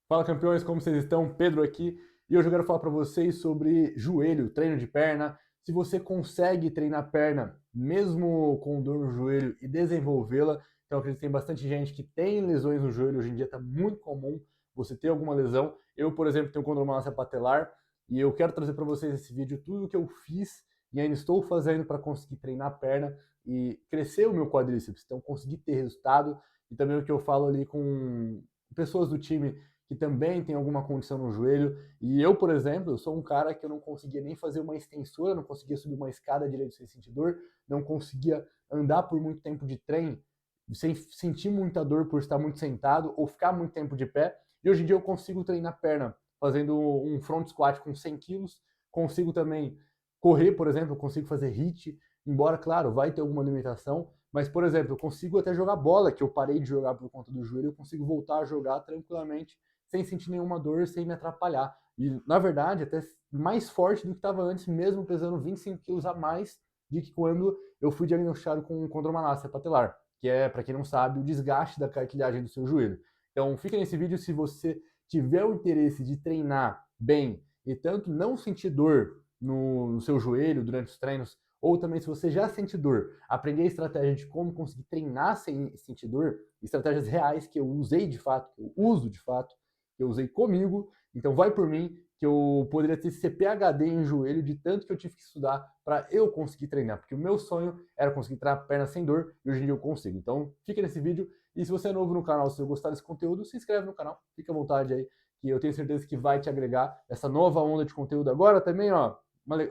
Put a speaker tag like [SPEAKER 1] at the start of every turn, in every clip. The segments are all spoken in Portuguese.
[SPEAKER 1] Fala campeões, como vocês estão? Pedro aqui e hoje eu quero falar para vocês sobre joelho, treino de perna. Se você consegue treinar perna mesmo com dor no joelho e desenvolvê-la, então eu acredito que tem bastante gente que tem lesões no joelho, hoje em dia está muito comum você ter alguma lesão. Eu, por exemplo, tenho condromalácia patelar e eu quero trazer para vocês esse vídeo tudo o que eu fiz e ainda estou fazendo para conseguir treinar a perna e crescer o meu quadríceps, então conseguir ter resultado e também o que eu falo ali com pessoas do time que também tem alguma condição no joelho. E eu, por exemplo, eu sou um cara que eu não conseguia nem fazer uma extensora, não conseguia subir uma escada direito sem sentir dor, não conseguia andar por muito tempo de trem sem sentir muita dor por estar muito sentado ou ficar muito tempo de pé. E hoje em dia eu consigo treinar perna fazendo um front squat com 100 quilos, consigo também correr, por exemplo, eu consigo fazer HIIT, embora, claro, vai ter alguma limitação, mas, por exemplo, eu consigo até jogar bola, que eu parei de jogar por conta do joelho, eu consigo voltar a jogar tranquilamente sem sentir nenhuma dor, sem me atrapalhar. E, na verdade, até mais forte do que estava antes, mesmo pesando 25 quilos a mais de que quando eu fui diagnosticado com condromalácia patelar, que é, para quem não sabe, o desgaste da cartilagem do seu joelho. Então, fica nesse vídeo se você tiver o interesse de treinar bem e tanto não sentir dor no seu joelho durante os treinos, ou também se você já sente dor, aprender a estratégia de como conseguir treinar sem sentir dor, estratégias reais que eu usei de fato, que eu uso de fato, que eu usei comigo, então vai por mim, que eu poderia ter CPHD em joelho de tanto que eu tive que estudar para eu conseguir treinar, porque o meu sonho era conseguir treinar a perna sem dor e hoje em dia eu consigo. Então fica nesse vídeo e se você é novo no canal, se você gostar desse conteúdo, se inscreve no canal, fica à vontade aí, que eu tenho certeza que vai te agregar essa nova onda de conteúdo. Agora também, ó,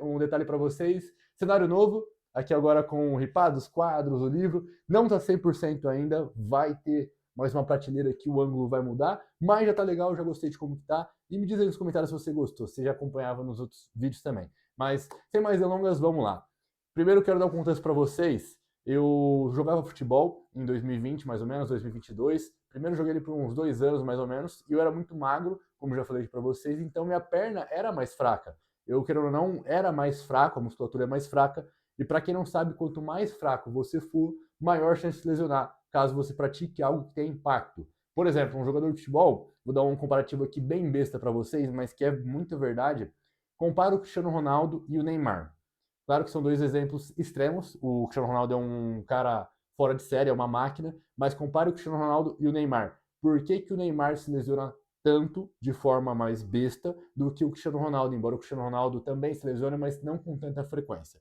[SPEAKER 1] um detalhe para vocês, cenário novo, aqui agora com ripados, quadros, o livro, não está 100% ainda, vai ter mais uma prateleira que o ângulo vai mudar, mas já tá legal, já gostei de como que tá. E me diz aí nos comentários se você gostou, se já acompanhava nos outros vídeos também. Mas, sem mais delongas, vamos lá. Primeiro eu quero dar um contexto para vocês. Eu jogava futebol em 2020, mais ou menos, 2022. Primeiro joguei ele por uns 2 anos, mais ou menos, e eu era muito magro, como já falei para vocês, então minha perna era mais fraca. Eu, querendo ou não, era mais fraco, a musculatura é mais fraca, e para quem não sabe, quanto mais fraco você for, maior chance de lesionar, caso você pratique algo que tenha impacto. Por exemplo, um jogador de futebol, vou dar um comparativo aqui bem besta para vocês, mas que é muito verdade. Compara o Cristiano Ronaldo e o Neymar. Claro que são dois exemplos extremos. O Cristiano Ronaldo é um cara fora de série, é uma máquina, mas compare o Cristiano Ronaldo e o Neymar. Por que, que o Neymar se lesiona tanto de forma mais besta do que o Cristiano Ronaldo, embora o Cristiano Ronaldo também se lesione, mas não com tanta frequência?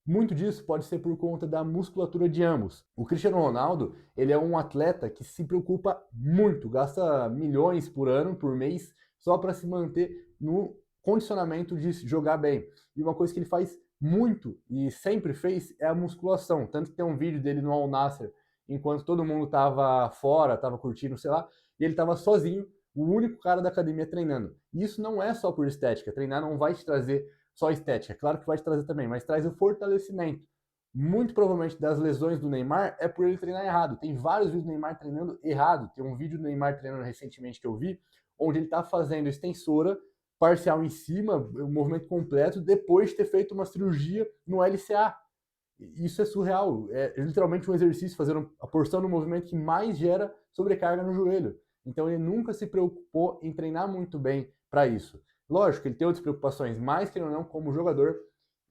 [SPEAKER 1] Muito disso pode ser por conta da musculatura de ambos. O Cristiano Ronaldo, ele é um atleta que se preocupa muito, gasta milhões por ano, por mês, só para se manter no condicionamento de jogar bem. E uma coisa que ele faz muito e sempre fez é a musculação. Tanto que tem um vídeo dele no Al Nassr, enquanto todo mundo estava fora, estava curtindo, sei lá, e ele estava sozinho, o único cara da academia treinando. E isso não é só por estética. Treinar não vai te trazer só estética. Claro que vai te trazer também, mas traz o fortalecimento. Muito provavelmente das lesões do Neymar é por ele treinar errado. Tem vários vídeos do Neymar treinando errado. Tem um vídeo do Neymar treinando recentemente que eu vi, onde ele está fazendo extensora parcial em cima, o movimento completo, depois de ter feito uma cirurgia no LCA. Isso é surreal. É literalmente um exercício fazendo a porção do movimento que mais gera sobrecarga no joelho. Então ele nunca se preocupou em treinar muito bem para isso. Lógico, ele tem outras preocupações, mas que não, como jogador,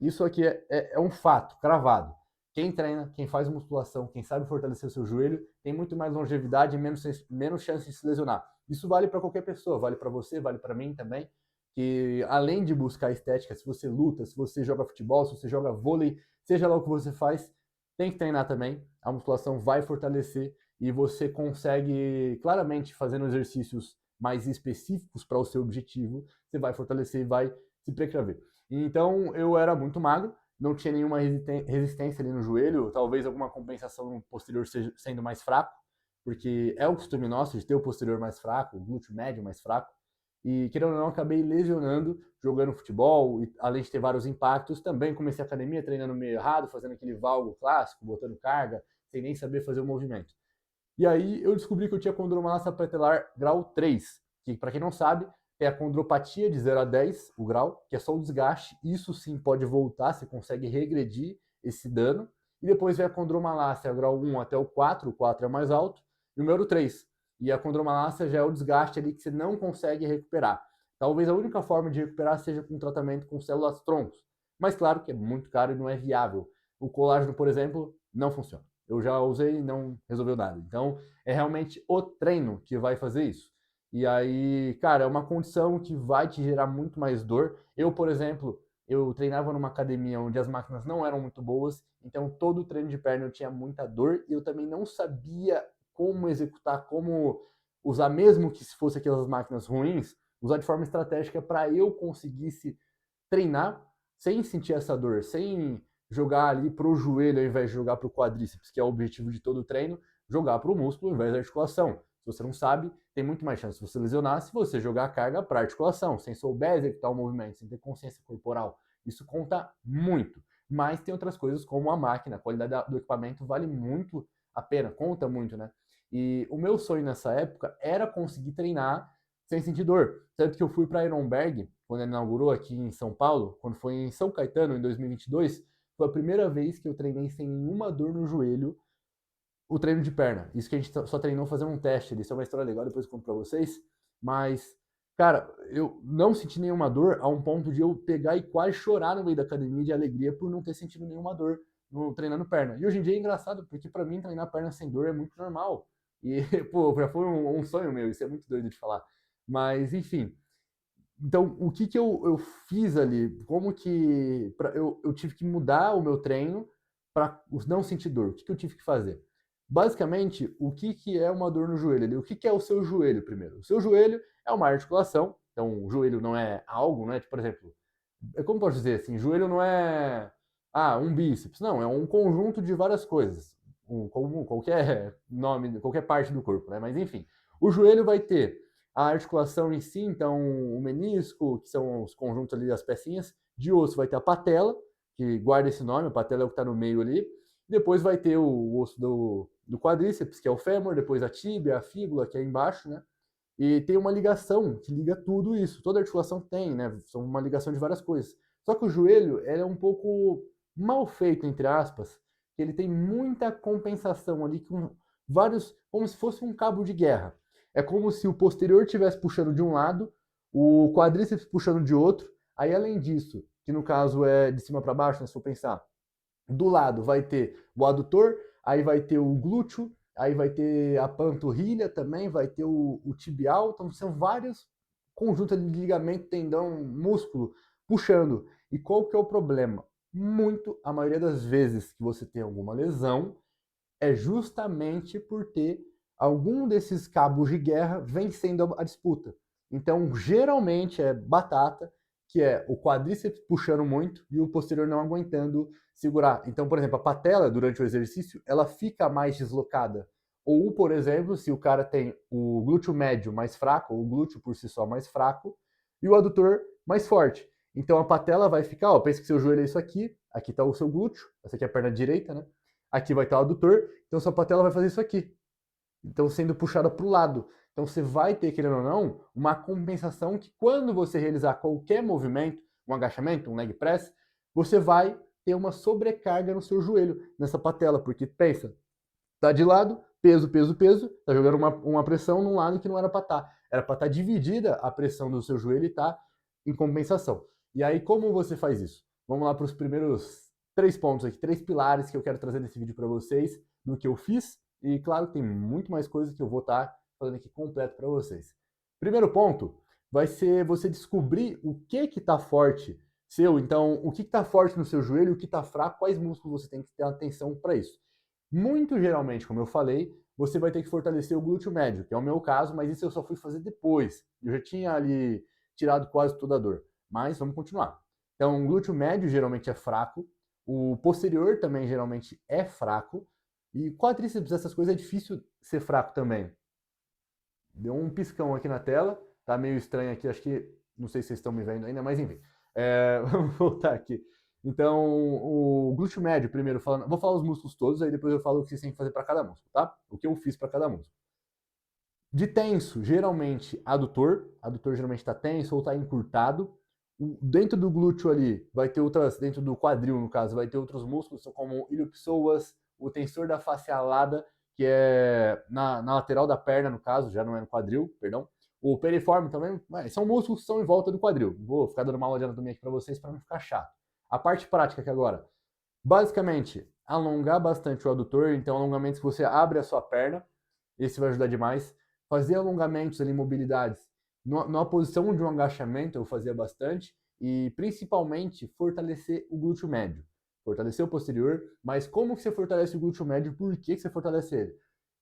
[SPEAKER 1] isso aqui é um fato, cravado. Quem treina, quem faz musculação, quem sabe fortalecer o seu joelho, tem muito mais longevidade e menos chance de se lesionar. Isso vale para qualquer pessoa, vale para você, vale para mim também. Que além de buscar estética, se você luta, se você joga futebol, se você joga vôlei, seja lá o que você faz, tem que treinar também. A musculação vai fortalecer e você consegue claramente fazendo exercícios mais específicos para o seu objetivo, você vai fortalecer e vai se precaver. Então eu era muito magro, não tinha nenhuma resistência ali no joelho, talvez alguma compensação no posterior sendo mais fraco, porque é o costume nosso de ter o posterior mais fraco, o glúteo médio mais fraco. E, querendo ou não, acabei lesionando jogando futebol, e além de ter vários impactos, também comecei a academia treinando meio errado, fazendo aquele valgo clássico, botando carga, sem nem saber fazer o movimento. E aí eu descobri que eu tinha condromalácia patelar grau 3, que para quem não sabe, é a condropatia de 0 a 10, o grau, que é só o desgaste, isso sim pode voltar, você consegue regredir esse dano, e depois vem a condromalácia grau 1 até o 4 é o mais alto, e o número 3, E a condromalácia já é o desgaste ali que você não consegue recuperar. Talvez a única forma de recuperar seja com tratamento com células-troncos. Mas claro que é muito caro e não é viável. O colágeno, por exemplo, não funciona. Eu já usei e não resolveu nada. Então, é realmente o treino que vai fazer isso. E aí, cara, é uma condição que vai te gerar muito mais dor. Eu, por exemplo, eu treinava numa academia onde as máquinas não eram muito boas, então todo o treino de perna eu tinha muita dor e eu também não sabia como executar, como usar, mesmo que se fosse aquelas máquinas ruins, usar de forma estratégica para eu conseguisse treinar sem sentir essa dor, sem jogar ali pro joelho ao invés de jogar pro quadríceps, que é o objetivo de todo o treino, jogar pro músculo ao invés da articulação. Se você não sabe, tem muito mais chance de você lesionar se você jogar a carga para articulação, sem souber executar o movimento, sem ter consciência corporal. Isso conta muito. Mas tem outras coisas como a máquina, a qualidade do equipamento vale muito a pena, conta muito, né? E o meu sonho nessa época era conseguir treinar sem sentir dor. Tanto que eu fui para Ironberg, quando ele inaugurou aqui em São Paulo, quando foi em São Caetano, em 2022, foi a primeira vez que eu treinei sem nenhuma dor no joelho o treino de perna. Isso que a gente só treinou fazendo um teste. Isso é uma história legal, depois eu conto pra vocês. Mas, cara, eu não senti nenhuma dor a um ponto de eu pegar e quase chorar no meio da academia de alegria por não ter sentido nenhuma dor no treinando perna. E hoje em dia é engraçado, porque para mim treinar perna sem dor é muito normal. E, pô, já foi um sonho meu, isso é muito doido de falar. Mas, enfim. Então, o que que eu fiz ali? Como que eu tive que mudar o meu treino para não sentir dor? O que que eu tive que fazer? Basicamente, o que que é uma dor no joelho ali? O que que é o seu joelho primeiro? O seu joelho é uma articulação, então o joelho não é algo, né? Tipo, por exemplo, como posso dizer assim, joelho não é um bíceps, não, é um conjunto de várias coisas, como qualquer nome, qualquer parte do corpo, né? Mas enfim, o joelho vai ter a articulação em si, então o menisco, que são os conjuntos ali das pecinhas, de osso vai ter a patela, que guarda esse nome, a patela é o que está no meio ali, depois vai ter o osso do quadríceps, que é o fêmur, depois a tíbia, a fíbula, que é embaixo, né? E tem uma ligação que liga tudo isso. Toda articulação tem, né? São uma ligação de várias coisas. Só que o joelho, ele é um pouco mal feito, entre aspas, que ele tem muita compensação ali com vários, como se fosse um cabo de guerra. É como se o posterior estivesse puxando de um lado, o quadríceps puxando de outro. Aí, além disso, que no caso é de cima para baixo, né, se eu pensar, do lado vai ter o adutor, aí vai ter o glúteo, aí vai ter a panturrilha também, vai ter o tibial, então são vários conjuntos de ligamento, tendão, músculo puxando. E qual que é o problema? Muito, a maioria das vezes que você tem alguma lesão, é justamente por ter algum desses cabos de guerra vencendo a disputa. Então, geralmente é batata, que é o quadríceps puxando muito e o posterior não aguentando segurar. Então, por exemplo, a patela, durante o exercício, ela fica mais deslocada. Ou, por exemplo, se o cara tem o glúteo médio mais fraco, ou o glúteo por si só mais fraco, e o adutor mais forte. Então, a patela vai ficar, ó, pensa que seu joelho é isso aqui está o seu glúteo, essa aqui é a perna direita, né? Aqui vai estar o adutor, então sua patela vai fazer isso aqui. Então, sendo puxada para o lado. Então, você vai ter, querendo ou não, uma compensação que quando você realizar qualquer movimento, um agachamento, um leg press, você vai ter uma sobrecarga no seu joelho, nessa patela, porque pensa, tá de lado, peso, peso, peso, tá jogando uma pressão num lado que não era para estar. Era para estar dividida a pressão do seu joelho e tá em compensação. E aí, como você faz isso? Vamos lá para os primeiros 3 pontos aqui, 3 pilares que eu quero trazer nesse vídeo para vocês, do que eu fiz. E claro, tem muito mais coisa que eu vou estar fazendo aqui completo para vocês. Primeiro ponto vai ser você descobrir o que tá forte seu. Então, o que tá forte no seu joelho, o que tá fraco, quais músculos você tem que ter atenção para isso. Muito geralmente, como eu falei, você vai ter que fortalecer o glúteo médio, que é o meu caso, mas isso eu só fui fazer depois. Eu já tinha ali tirado quase toda a dor. Mas vamos continuar. Então, o glúteo médio geralmente é fraco, o posterior também geralmente é fraco, e quadríceps, essas coisas é difícil ser fraco também. Deu um piscão aqui na tela, tá meio estranho aqui, acho que não sei se vocês estão me vendo ainda, mas enfim. Vamos voltar aqui. Então, o glúteo médio, primeiro falando, vou falar os músculos todos, aí depois eu falo o que vocês têm que fazer para cada músculo, tá? O que eu fiz para cada músculo. De tenso, geralmente adutor geralmente está tenso ou está encurtado. Dentro do glúteo ali, vai ter outras, dentro do quadril no caso, vai ter outros músculos, como o iliopsoas, o tensor da face alada, que é na lateral da perna, no caso, já não é no quadril, perdão. O piriforme também, são músculos que estão em volta do quadril. Vou ficar dando uma aula de anatomia aqui para vocês para não ficar chato. A parte prática aqui agora. Basicamente, alongar bastante o adutor, então alongamentos que você abre a sua perna, esse vai ajudar demais. Fazer alongamentos ali, mobilidades, numa posição de um agachamento, eu fazia bastante, e principalmente fortalecer o glúteo médio. Fortalecer o posterior, mas como que você fortalece o glúteo médio? Por que você fortalece ele?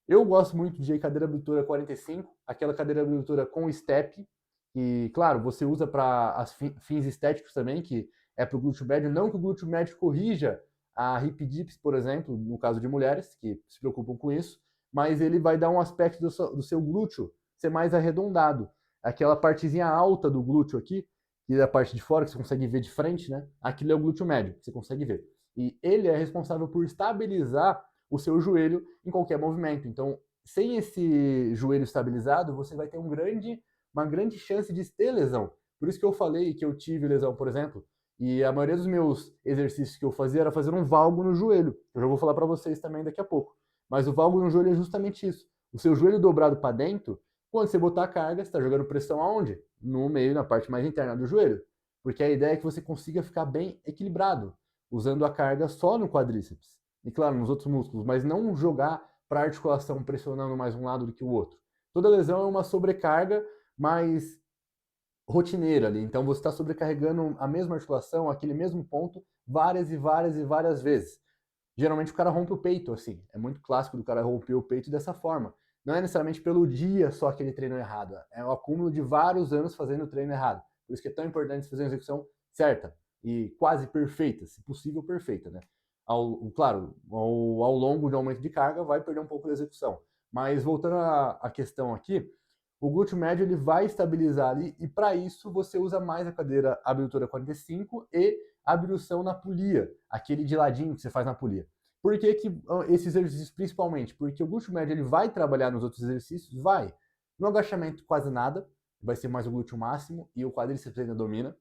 [SPEAKER 1] Eu gosto muito de cadeira abdutora 45, aquela cadeira abdutora com step, e claro, você usa para fins estéticos também, que é para o glúteo médio, não que o glúteo médio corrija a hip dips, por exemplo, no caso de mulheres que se preocupam com isso, mas ele vai dar um aspecto do seu glúteo ser mais arredondado. Aquela partezinha alta do glúteo aqui, que é a parte de fora, que você consegue ver de frente, né? Aquilo é o glúteo médio, que você consegue ver. E ele é responsável por estabilizar o seu joelho em qualquer movimento. Então, sem esse joelho estabilizado, você vai ter uma grande chance de ter lesão. Por isso que eu falei que eu tive lesão, por exemplo, e a maioria dos meus exercícios que eu fazia era fazer um valgo no joelho. Eu já vou falar para vocês também daqui a pouco. Mas o valgo no joelho é justamente isso. O seu joelho dobrado para dentro, quando você botar a carga, você está jogando pressão aonde? No meio, na parte mais interna do joelho. Porque a ideia é que você consiga ficar bem equilibrado, usando a carga só no quadríceps. E claro, nos outros músculos, mas não jogar para a articulação pressionando mais um lado do que o outro. Toda lesão é uma sobrecarga mais rotineira ali. Então você está sobrecarregando a mesma articulação, aquele mesmo ponto, várias e várias e várias vezes. Geralmente o cara rompe o peito, assim. É muito clássico do cara romper o peito dessa forma. Não é necessariamente pelo dia só que ele treinou errado. É o acúmulo de vários anos fazendo o treino errado. Por isso que é tão importante fazer uma execução certa e quase perfeita, se possível perfeita, né? Claro, ao longo do aumento de carga vai perder um pouco da execução. Mas voltando à questão aqui, o glúteo médio ele vai estabilizar ali e para isso você usa mais a cadeira abdutora 45 e a abdução na polia, aquele de ladinho que você faz na polia. Por que esses exercícios principalmente? Porque o glúteo médio ele vai trabalhar nos outros exercícios? Vai. No agachamento quase nada, vai ser mais o glúteo máximo e o quadríceps ainda domina.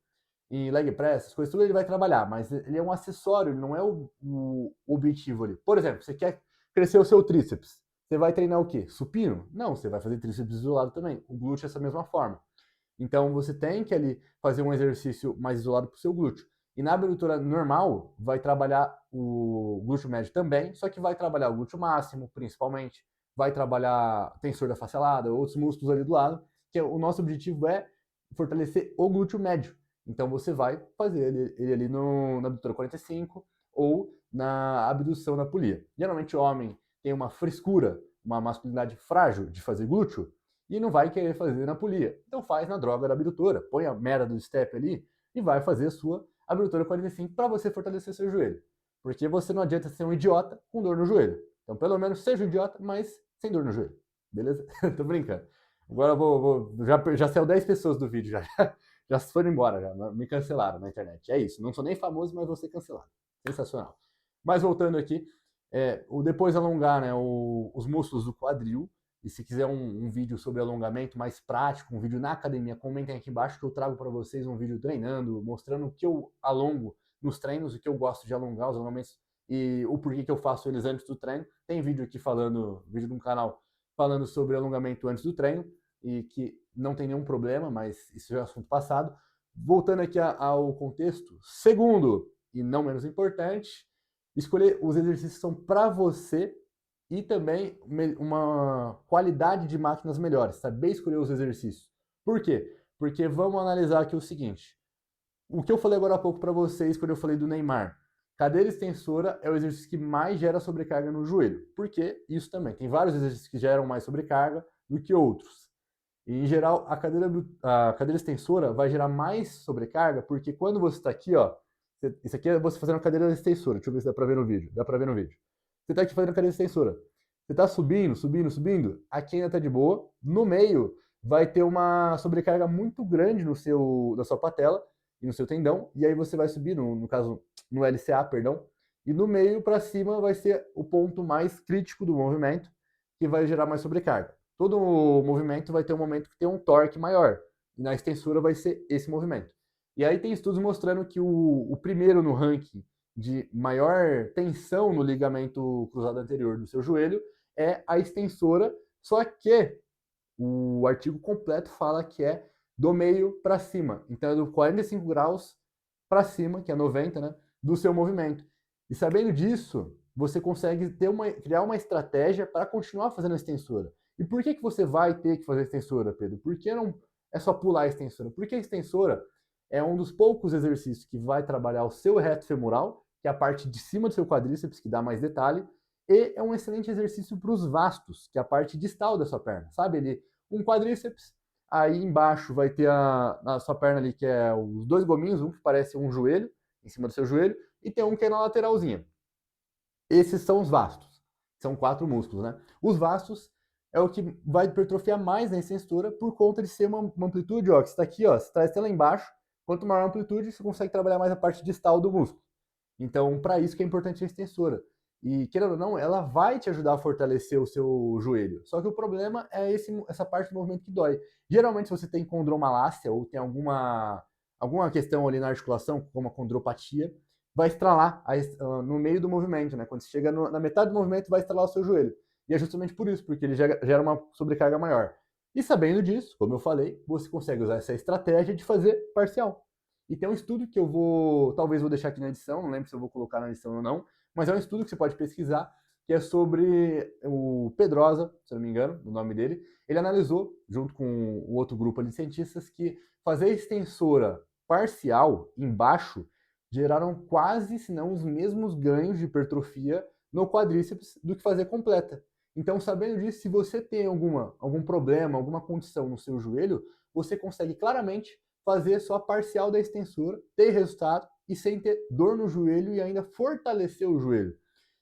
[SPEAKER 1] Em leg press, essas coisas tudo ele vai trabalhar, mas ele é um acessório, ele não é o objetivo ali. Por exemplo, você quer crescer o seu tríceps, você vai treinar o quê? Supino? Não, você vai fazer tríceps isolado também. O glúteo é essa mesma forma. Então você tem que ali fazer um exercício mais isolado para o seu glúteo. E na abdutora normal vai trabalhar o glúteo médio também, só que vai trabalhar o glúteo máximo, principalmente. Vai trabalhar tensor da face alada, outros músculos ali do lado, que o nosso objetivo é fortalecer o glúteo médio. Então você vai fazer ele ali na abdutora 45 ou na abdução na polia. Geralmente o homem tem uma frescura, uma masculinidade frágil de fazer glúteo e não vai querer fazer na polia. Então faz na droga da abdutora, põe a merda do step ali e vai fazer a sua abdutora 45 para você fortalecer seu joelho. Porque você não adianta ser um idiota com dor no joelho. Então pelo menos seja um idiota, mas sem dor no joelho. Beleza? Tô brincando. Agora já saiu 10 pessoas do vídeo, já foram embora, já me cancelaram na internet. É isso, não sou nem famoso, mas vou ser cancelado. Sensacional. Mas voltando aqui, o depois alongar, né, os músculos do quadril. E se quiser um vídeo sobre alongamento mais prático, um vídeo na academia, comentem aqui embaixo que eu trago para vocês um vídeo treinando, mostrando o que eu alongo nos treinos, o que eu gosto de alongar, os alongamentos e o porquê que eu faço eles antes do treino. Tem vídeo aqui vídeo de um canal falando sobre alongamento antes do treino e que não tem nenhum problema, mas isso já é assunto passado. Voltando aqui ao contexto, segundo e não menos importante, escolher os exercícios que são para você e também uma qualidade de máquinas melhores, saber escolher os exercícios. Por quê? Porque vamos analisar aqui o seguinte. O que eu falei agora há pouco para vocês, quando eu falei do Neymar. Cadeira extensora é o exercício que mais gera sobrecarga no joelho. Por quê? Isso também. Tem vários exercícios que geram mais sobrecarga do que outros. E, em geral, a cadeira extensora vai gerar mais sobrecarga, porque quando você está aqui, ó, isso aqui é você fazendo a cadeira extensora. Deixa eu ver se dá para ver no vídeo. Dá para ver no vídeo. Você está aqui fazendo a cadeira extensora. Você está subindo, subindo, subindo. Aqui ainda está de boa. No meio vai ter uma sobrecarga muito grande na sua patela e no seu tendão. E aí você vai subir, no caso, no LCA, perdão. E no meio para cima vai ser o ponto mais crítico do movimento, que vai gerar mais sobrecarga. Todo movimento vai ter um momento que tem um torque maior. E na extensura vai ser esse movimento. E aí tem estudos mostrando que o primeiro no ranking de maior tensão no ligamento cruzado anterior do seu joelho é a extensora, só que o artigo completo fala que é do meio para cima. Então é do 45 graus para cima, que é 90, né, do seu movimento. E sabendo disso, você consegue criar uma estratégia para continuar fazendo a extensora. E por que você vai ter que fazer a extensora, Pedro? Por que não é só pular a extensora? Porque a extensora é um dos poucos exercícios que vai trabalhar o seu reto femoral, que é a parte de cima do seu quadríceps, que dá mais detalhe, e é um excelente exercício para os vastos, que é a parte distal da sua perna. Sabe, ele um quadríceps, aí embaixo vai ter a sua perna ali, que é os dois gominhos, um que parece um joelho, em cima do seu joelho, e tem um que é na lateralzinha. Esses são os vastos. São 4 músculos, né? Os vastos é o que vai hipertrofiar mais na extensora por conta de ser uma amplitude, ó, que está aqui, ó, você traz até lá embaixo. Quanto maior a amplitude, você consegue trabalhar mais a parte distal do músculo. Então, para isso que é importante a extensora. E, querendo ou não, ela vai te ajudar a fortalecer o seu joelho. Só que o problema é essa parte do movimento que dói. Geralmente, se você tem condromalácia ou tem alguma questão ali na articulação, como a condropatia, vai estralar no meio do movimento, né? Quando você chega na metade do movimento, vai estralar o seu joelho. E é justamente por isso, porque ele gera uma sobrecarga maior. E sabendo disso, como eu falei, você consegue usar essa estratégia de fazer parcial. E tem um estudo que talvez vou deixar aqui na edição, não lembro se eu vou colocar na edição ou não, mas é um estudo que você pode pesquisar, que é sobre o Pedrosa, se eu não me engano, o nome dele. Ele analisou, junto com o outro grupo de cientistas, que fazer extensora parcial embaixo geraram quase, se não os mesmos ganhos de hipertrofia no quadríceps do que fazer completa. Então, sabendo disso, se você tem algum problema, alguma condição no seu joelho, você consegue claramente fazer só a parcial da extensora, ter resultado e sem ter dor no joelho e ainda fortalecer o joelho.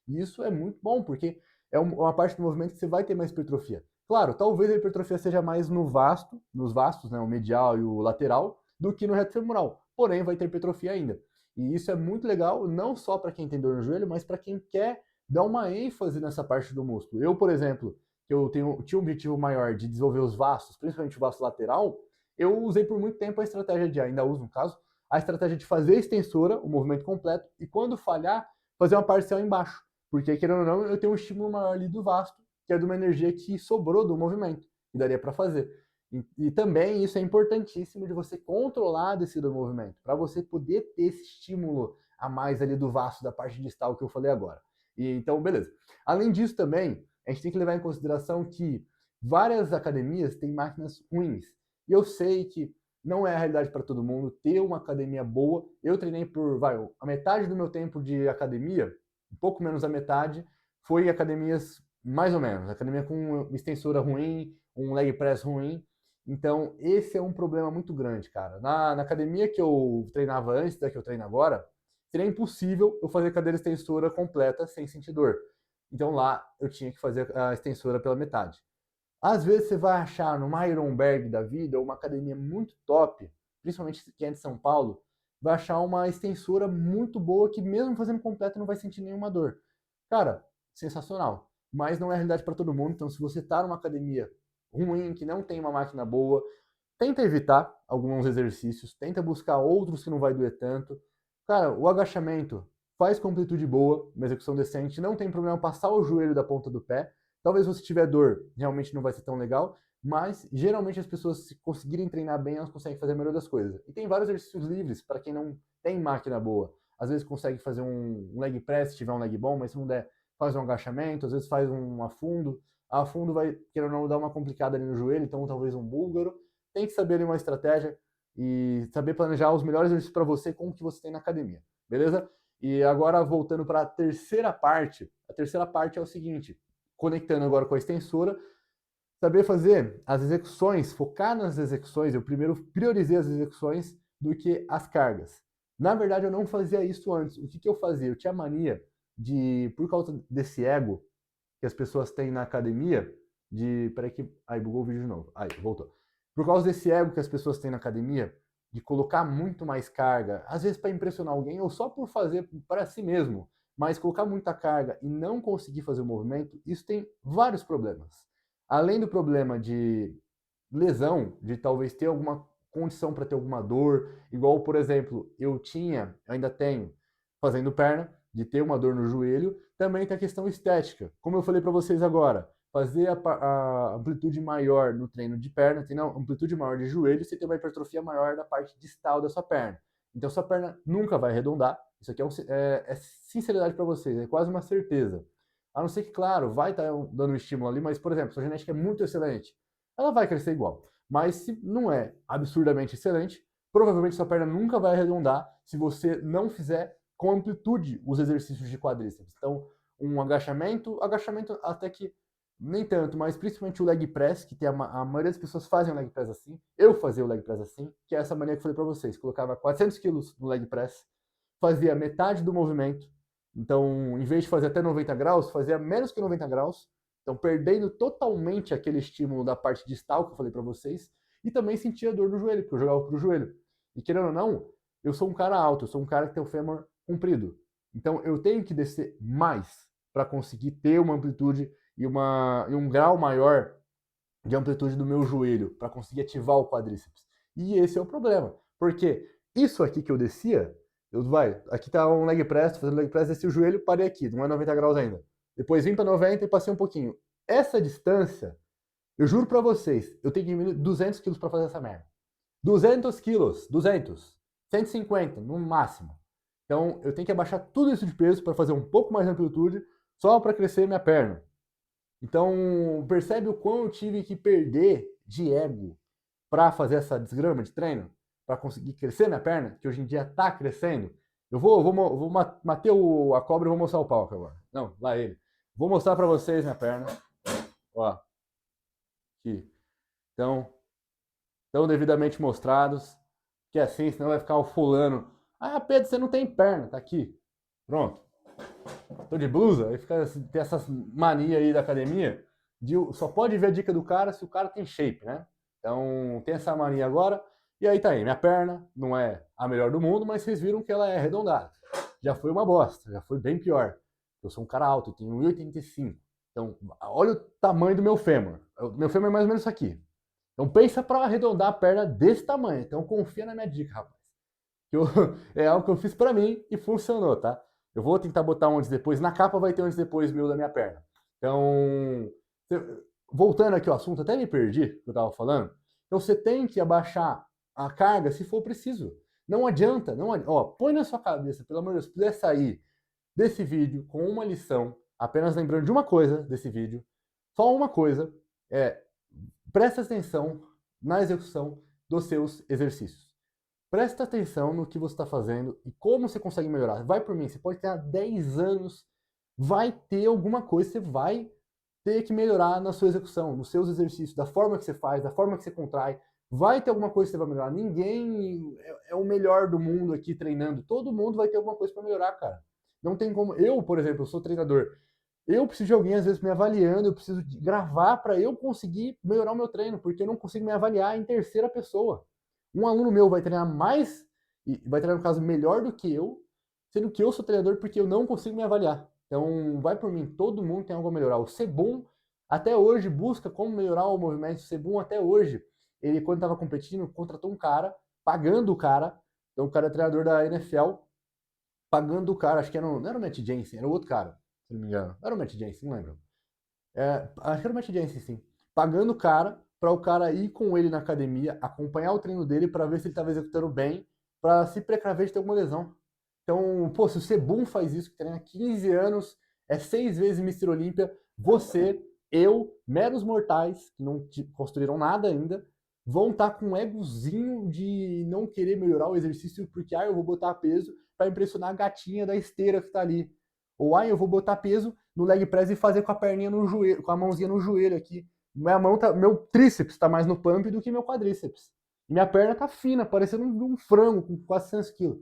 [SPEAKER 1] E isso é muito bom, porque é uma parte do movimento que você vai ter mais hipertrofia. Claro, talvez a hipertrofia seja mais nos vastos, né, o medial e o lateral, do que no reto femoral. Porém, vai ter hipertrofia ainda. E isso é muito legal, não só para quem tem dor no joelho, mas para quem quer dar uma ênfase nessa parte do músculo. Eu, por exemplo, que tinha um objetivo maior de desenvolver os vastos, principalmente o vasto lateral, eu usei por muito tempo a estratégia ainda uso no caso, a estratégia de fazer a extensora, o movimento completo, e quando falhar, fazer uma parcial embaixo. Porque, querendo ou não, eu tenho um estímulo maior ali do vasto, que é de uma energia que sobrou do movimento, e daria para fazer. E também isso é importantíssimo de você controlar a descida do movimento, para você poder ter esse estímulo a mais ali do vasto, da parte distal que eu falei agora. Então, beleza. Além disso também, a gente tem que levar em consideração que várias academias têm máquinas ruins. E eu sei que não é a realidade para todo mundo ter uma academia boa. Eu treinei a metade do meu tempo de academia, um pouco menos da metade, foi em academias mais ou menos. Academia com extensora ruim, um leg press ruim. Então, esse é um problema muito grande, cara. Na academia que eu treinava antes da que eu treino agora, seria impossível eu fazer cadeira extensora completa sem sentir dor. Então lá eu tinha que fazer a extensora pela metade. Às vezes você vai achar no Ironberg da vida, ou uma academia muito top, principalmente quem é de São Paulo, vai achar uma extensora muito boa que mesmo fazendo completa não vai sentir nenhuma dor. Cara, sensacional. Mas não é realidade para todo mundo, então se você está numa academia ruim, que não tem uma máquina boa, tenta evitar alguns exercícios, tenta buscar outros que não vai doer tanto. Cara, o agachamento faz com amplitude boa, uma execução decente, não tem problema passar o joelho da ponta do pé. Talvez se tiver dor, realmente não vai ser tão legal, mas geralmente as pessoas, se conseguirem treinar bem, elas conseguem fazer a melhor das coisas. E tem vários exercícios livres para quem não tem máquina boa. Às vezes consegue fazer um leg press se tiver um leg bom, mas se não der, faz um agachamento, às vezes faz um afundo. A fundo vai, querendo ou não, dar uma complicada ali no joelho, então talvez um búlgaro. Tem que saber ali uma estratégia e saber planejar os melhores exercícios para você com o que você tem na academia, beleza? E agora voltando para a terceira parte é o seguinte, conectando agora com a extensora, saber fazer as execuções, focar nas execuções, eu primeiro priorizei as execuções do que as cargas. Na verdade, eu não fazia isso antes. O que eu fazia? Eu tinha mania de, por causa desse ego que as pessoas têm na academia, de. Peraí que. Aí, bugou o vídeo de novo. Aí, voltou. Por causa desse ego que as pessoas têm na academia, de colocar muito mais carga, às vezes para impressionar alguém ou só por fazer para si mesmo, mas colocar muita carga e não conseguir fazer o movimento, isso tem vários problemas. Além do problema de lesão, de talvez ter alguma condição para ter alguma dor, igual, por exemplo, eu ainda tenho, fazendo perna, de ter uma dor no joelho, também tem a questão estética. Como eu falei para vocês agora, fazer a amplitude maior no treino de perna, tem uma amplitude maior de joelho, você tem uma hipertrofia maior da parte distal da sua perna. Então sua perna nunca vai arredondar. Isso aqui é sinceridade para vocês, é quase uma certeza. A não ser que, claro, vai estar dando um estímulo ali, mas, por exemplo, sua genética é muito excelente, ela vai crescer igual. Mas se não é absurdamente excelente, provavelmente sua perna nunca vai arredondar se você não fizer com amplitude os exercícios de quadríceps. Então, um agachamento até que nem tanto, mas principalmente o leg press, que tem a maioria das pessoas fazem o leg press assim. Eu fazia o leg press assim, que é essa mania que eu falei para vocês. Colocava 400 quilos no leg press, fazia metade do movimento. Então, em vez de fazer até 90 graus, fazia menos que 90 graus. Então, perdendo totalmente aquele estímulo da parte distal que eu falei para vocês. E também sentia dor no joelho, porque eu jogava pro joelho. E querendo ou não, eu sou um cara alto, eu sou um cara que tem o fêmur comprido. Então, eu tenho que descer mais para conseguir ter uma amplitude e um grau maior de amplitude do meu joelho, para conseguir ativar o quadríceps. E esse é o problema. Porque isso aqui que eu descia, aqui tá um leg press, fazendo leg press, desci o joelho, parei aqui, não é 90 graus ainda. Depois vim para 90 e passei um pouquinho. Essa distância, eu juro para vocês, eu tenho que diminuir 200 quilos para fazer essa merda. 200 quilos, 200, 150 no máximo. Então eu tenho que abaixar tudo isso de peso para fazer um pouco mais de amplitude, só para crescer minha perna. Então percebe o quão eu tive que perder de ego para fazer essa desgrama de treino, para conseguir crescer minha perna, que hoje em dia está crescendo. Eu vou matar a cobra e vou mostrar o pau agora. Não, lá ele. Vou mostrar para vocês minha perna. Ó, aqui. Então, estão devidamente mostrados, que assim, senão vai ficar o fulano. Ah, Pedro, você não tem perna, tá aqui. Pronto. Tô de blusa, aí fica, tem essas manias aí da academia, só pode ver a dica do cara se o cara tem shape, né? Então, tem essa mania agora, e aí tá aí, minha perna não é a melhor do mundo, mas vocês viram que ela é arredondada. Já foi uma bosta, já foi bem pior. Eu sou um cara alto, eu tenho 1,85. Então, olha o tamanho do meu fêmur. O meu fêmur é mais ou menos isso aqui. Então pensa para arredondar a perna desse tamanho. Então confia na minha dica, rapaz. É algo que eu fiz para mim e funcionou, tá? Eu vou tentar botar um antes e depois. Na capa vai ter um antes e depois meu da minha perna. Então, voltando aqui ao assunto, até me perdi que eu tava falando. Então você tem que abaixar a carga se for preciso. Não adianta, ó, põe na sua cabeça, pelo amor de Deus, se puder sair desse vídeo com uma lição, apenas lembrando de uma coisa desse vídeo, só uma coisa, presta atenção na execução dos seus exercícios. Presta atenção no que você está fazendo e como você consegue melhorar. Vai por mim, você pode ter 10 anos, vai ter alguma coisa, você vai ter que melhorar na sua execução, nos seus exercícios, da forma que você faz, da forma que você contrai. Vai ter alguma coisa que você vai melhorar. Ninguém é o melhor do mundo aqui treinando. Todo mundo vai ter alguma coisa para melhorar, cara. Não tem como. Eu, por exemplo, eu sou treinador. Eu preciso de alguém, às vezes, me avaliando, eu preciso gravar para eu conseguir melhorar o meu treino, porque eu não consigo me avaliar em terceira pessoa. Um aluno meu vai treinar mais, e vai treinar, no caso, melhor do que eu, sendo que eu sou treinador porque eu não consigo me avaliar. Então, vai por mim, todo mundo tem algo a melhorar. O Sebum, até hoje, busca como melhorar o movimento. O Sebum, até hoje, ele, quando estava competindo, contratou um cara, pagando o cara, então o cara é treinador da NFL, pagando o cara, acho que não era o Matt Jensen, era o outro cara, se não me engano. Era o Matt Jensen, não lembro. Acho que era o Matt Jensen, sim. Pagando o cara para o cara ir com ele na academia, acompanhar o treino dele para ver se ele estava executando bem, para se precaver de ter alguma lesão. Então, pô, se o Sebum faz isso, que treina há 15 anos, é 6 vezes Mr. Olímpia, você, eu, meros mortais, que não construíram nada ainda, vão estar com um egozinho de não querer melhorar o exercício porque, eu vou botar peso para impressionar a gatinha da esteira que está ali. Ou, eu vou botar peso no leg press e fazer com a perninha no joelho, com a mãozinha no joelho aqui. Meu tríceps está mais no pump do que meu quadríceps. E minha perna tá fina, parecendo um frango com 400 quilos.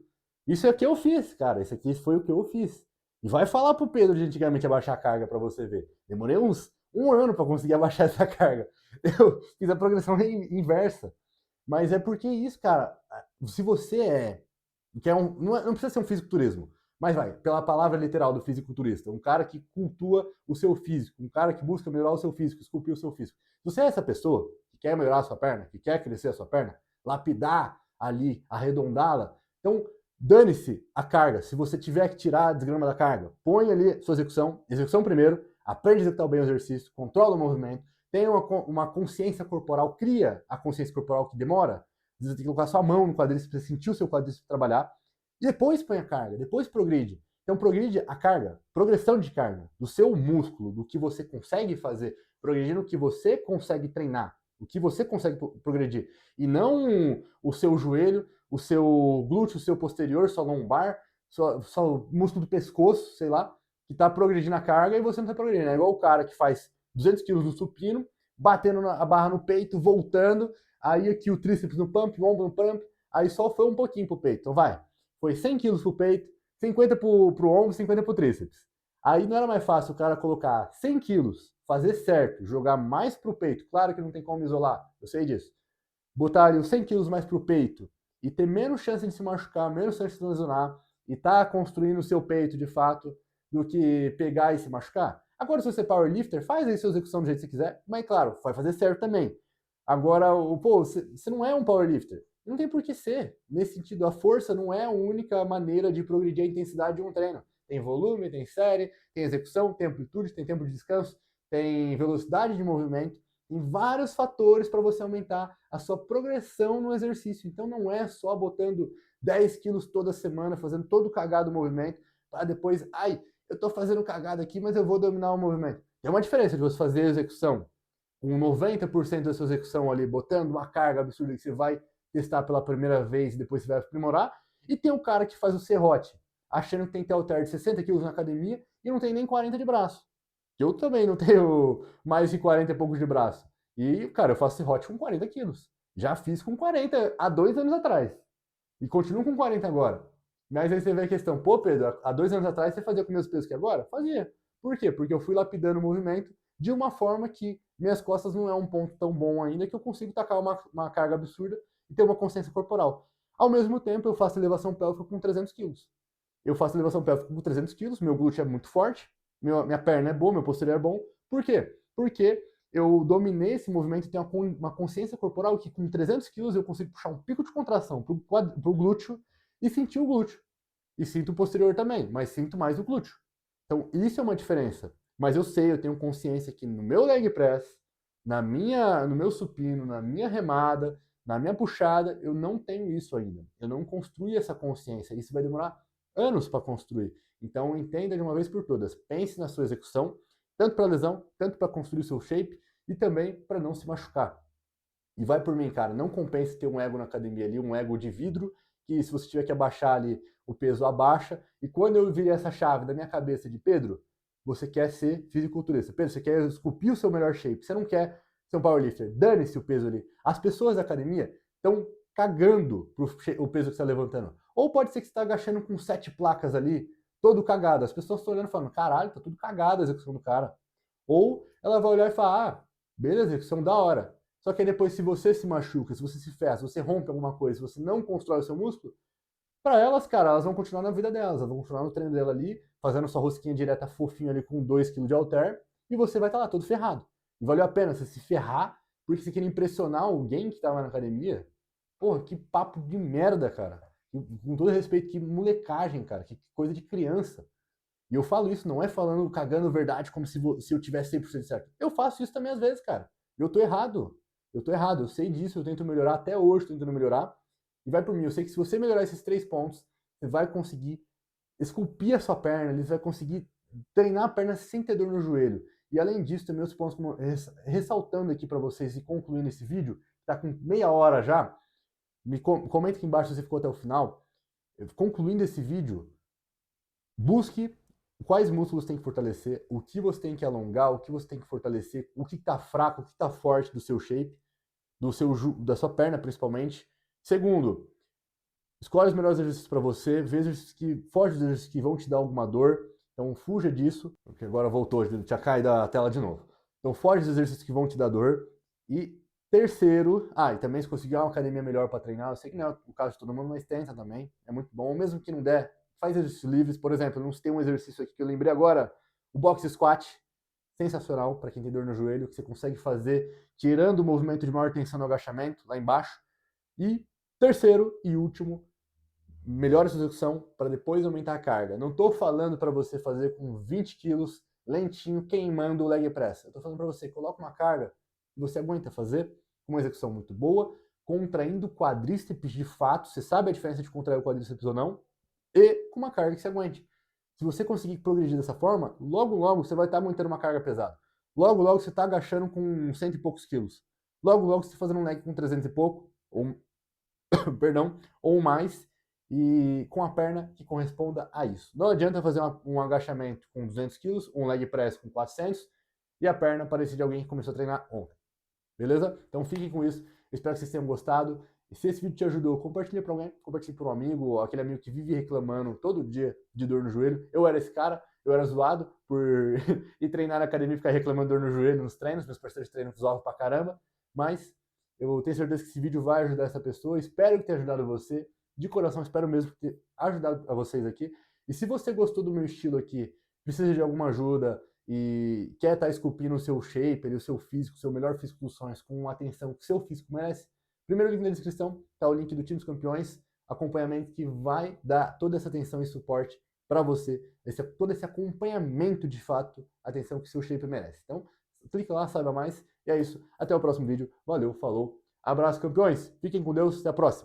[SPEAKER 1] Isso é o que eu fiz, cara. Isso aqui foi o que eu fiz. E vai falar pro Pedro de antigamente abaixar a carga para você ver. Demorei um ano para conseguir abaixar essa carga. Eu fiz a progressão inversa. Mas é porque isso, cara. Se você não precisa ser um fisiculturismo, mas vai, pela palavra literal do fisiculturista, um cara que cultua o seu físico, um cara que busca melhorar o seu físico, esculpir o seu físico. Se você é essa pessoa que quer melhorar a sua perna, que quer crescer a sua perna, lapidar ali, arredondá-la, então Dane-se a carga. Se você tiver que tirar a desgrama da carga, põe ali sua execução primeiro, aprende a executar bem o exercício, controla o movimento, tenha uma consciência corporal, cria a consciência corporal que demora. Às vezes você tem que colocar sua mão no quadríceps para sentir o seu quadríceps trabalhar, e depois põe a carga, depois progride. Então progride a carga, progressão de carga, do seu músculo, do que você consegue fazer, progredindo o que você consegue treinar, o que você consegue progredir, e não o seu joelho, o seu glúteo, o seu posterior, sua lombar, só músculo do pescoço, sei lá, que está progredindo a carga e você não está progredindo. É igual o cara que faz 200 kg no supino, batendo a barra no peito, voltando, aí aqui o tríceps no pump, o ombro no pump, aí só foi um pouquinho pro peito. Então vai, foi 100 kg pro peito, 50 pro ombro, 50 pro tríceps. Aí não era mais fácil o cara colocar 100 quilos, fazer certo, jogar mais pro peito. Claro que não tem como isolar, eu sei disso. Botar ali os 100 quilos mais pro peito e ter menos chance de se machucar, menos chance de se lesionar e tá construindo o seu peito de fato do que pegar e se machucar. Agora, se você é powerlifter, faz aí sua execução do jeito que você quiser, mas claro, vai fazer certo também. Agora, pô, você não é um powerlifter. Não tem por que ser. Nesse sentido, a força não é a única maneira de progredir a intensidade de um treino. Tem volume, tem série, tem execução, tem amplitude, tem tempo de descanso, tem velocidade de movimento. Tem vários fatores para você aumentar a sua progressão no exercício. Então não é só botando 10 quilos toda semana, fazendo todo cagado o movimento, para depois, ai, eu estou fazendo cagada aqui, mas eu vou dominar o movimento. Tem uma diferença de você fazer a execução com 90% da sua execução ali, botando uma carga absurda que você vai testar pela primeira vez e depois você vai aprimorar, e tem o cara que faz o serrote, achando que tem que ter halter de 60 quilos na academia e não tem nem 40 de braço. Eu também não tenho mais de 40 e poucos de braço. E, cara, eu faço serrote com 40 quilos. Já fiz com 40 há 2 anos atrás. E continuo com 40 agora. Mas aí você vê a questão, pô, Pedro, há 2 anos atrás você fazia com meus pesos que agora? Fazia. Por quê? Porque eu fui lapidando o movimento de uma forma que minhas costas não é um ponto tão bom ainda que eu consigo tacar uma carga absurda e ter uma consciência corporal. Ao mesmo tempo, eu faço elevação pélvica com 300 quilos. Eu faço elevação pélvica com 300 quilos, meu glúteo é muito forte, minha perna é boa, meu posterior é bom. Por quê? Porque eu dominei esse movimento e tenho uma consciência corporal que com 300 quilos eu consigo puxar um pico de contração pro glúteo e sentir o glúteo. E sinto o posterior também, mas sinto mais o glúteo. Então isso é uma diferença. Mas eu sei, eu tenho consciência que no meu leg press, no meu supino, na minha remada, na minha puxada, eu não tenho isso ainda. Eu não construí essa consciência. Isso vai demorar anos para construir. Então entenda de uma vez por todas. Pense na sua execução, tanto para lesão, tanto para construir o seu shape e também para não se machucar. E vai por mim, cara, não compensa ter um ego na academia ali, um ego de vidro, que se você tiver que abaixar ali, o peso abaixa. E quando eu virei essa chave da minha cabeça de Pedro, você quer ser fisiculturista. Pedro, você quer esculpir o seu melhor shape. Você não quer ser um powerlifter. Dane-se o peso ali. As pessoas da academia estão cagando pro o peso que você está levantando. Ou pode ser que você está agachando com 7 placas ali, todo cagado. As pessoas estão olhando e falando, caralho, tá tudo cagado a execução do cara. Ou ela vai olhar e falar, ah, beleza, execução da hora. Só que aí depois, se você se machuca, se você se ferra, se você rompe alguma coisa, se você não constrói o seu músculo, para elas, cara, elas vão continuar na vida delas, elas vão continuar no treino dela ali, fazendo sua rosquinha direta fofinho ali com 2 kg de halter, e você vai estar lá todo ferrado. E valeu a pena você se ferrar porque você queria impressionar alguém que estava na academia? Porra, que papo de merda, cara. Com todo respeito, que molecagem, cara, que coisa de criança. E eu falo isso, não é falando, cagando verdade como se eu tivesse 100% certo. Eu faço isso também às vezes, cara. Eu tô errado. Eu tô errado, eu sei disso, eu tento melhorar, até hoje tô tentando melhorar. E vai por mim, eu sei que se você melhorar esses 3 pontos, você vai conseguir esculpir a sua perna, você vai conseguir treinar a perna sem ter dor no joelho. E além disso, tem meus pontos ressaltando aqui para vocês e concluindo esse vídeo, tá com meia hora já. Comenta aqui embaixo se você ficou até o final. Concluindo esse vídeo, busque quais músculos tem que fortalecer, o que você tem que alongar, o que você tem que fortalecer, o que está fraco, o que está forte do seu shape, da sua perna principalmente. Segundo, escolhe os melhores exercícios para você, vê exercícios que foge dos exercícios que vão te dar alguma dor, então fuja disso, porque agora voltou, tinha caído a tela de novo. Então foge dos exercícios que vão te dar dor. E terceiro, e também se conseguir uma academia melhor para treinar, eu sei que não é o caso de todo mundo, mas tenta também, é muito bom, mesmo que não der, faz exercícios livres, por exemplo, não tem um exercício aqui que eu lembrei agora, o box squat, sensacional para quem tem dor no joelho, que você consegue fazer tirando o movimento de maior tensão no agachamento, lá embaixo. E terceiro e último, melhore a sua execução para depois aumentar a carga. Não estou falando para você fazer com 20 quilos, lentinho, queimando o leg press. Eu estou falando para você, coloca uma carga que você aguenta fazer, com uma execução muito boa, contraindo quadríceps de fato, você sabe a diferença de contrair o quadríceps ou não, e com uma carga que você aguente. Se você conseguir progredir dessa forma, logo logo você vai estar aguentando uma carga pesada. Logo logo você está agachando com 100 e poucos quilos. Logo logo você está fazendo um leg com 300 e pouco, ou perdão, ou mais, e com a perna que corresponda a isso. Não adianta fazer um agachamento com 200 quilos, um leg press com 400, e a perna parecer de alguém que começou a treinar ontem. Beleza? Então fiquem com isso. Espero que vocês tenham gostado. E se esse vídeo te ajudou, compartilha para alguém, compartilha para um amigo, aquele amigo que vive reclamando todo dia de dor no joelho. Eu era esse cara, eu era zoado por ir treinar na academia e ficar reclamando de dor no joelho nos treinos, meus parceiros de treino zoavam pra caramba, mas eu tenho certeza que esse vídeo vai ajudar essa pessoa, espero que tenha ajudado você, de coração espero mesmo ter ajudado a vocês aqui. E se você gostou do meu estilo aqui, precisa de alguma ajuda, e quer estar esculpindo o seu shape, o seu físico, o seu melhor físico dos sonhos, com a atenção que o seu físico merece, primeiro link na descrição está o link do Time dos Campeões, acompanhamento que vai dar toda essa atenção e suporte para você, todo esse acompanhamento de fato, atenção que o seu shape merece. Então, clica lá, saiba mais, e é isso. Até o próximo vídeo. Valeu, falou, abraço campeões, fiquem com Deus, até a próxima.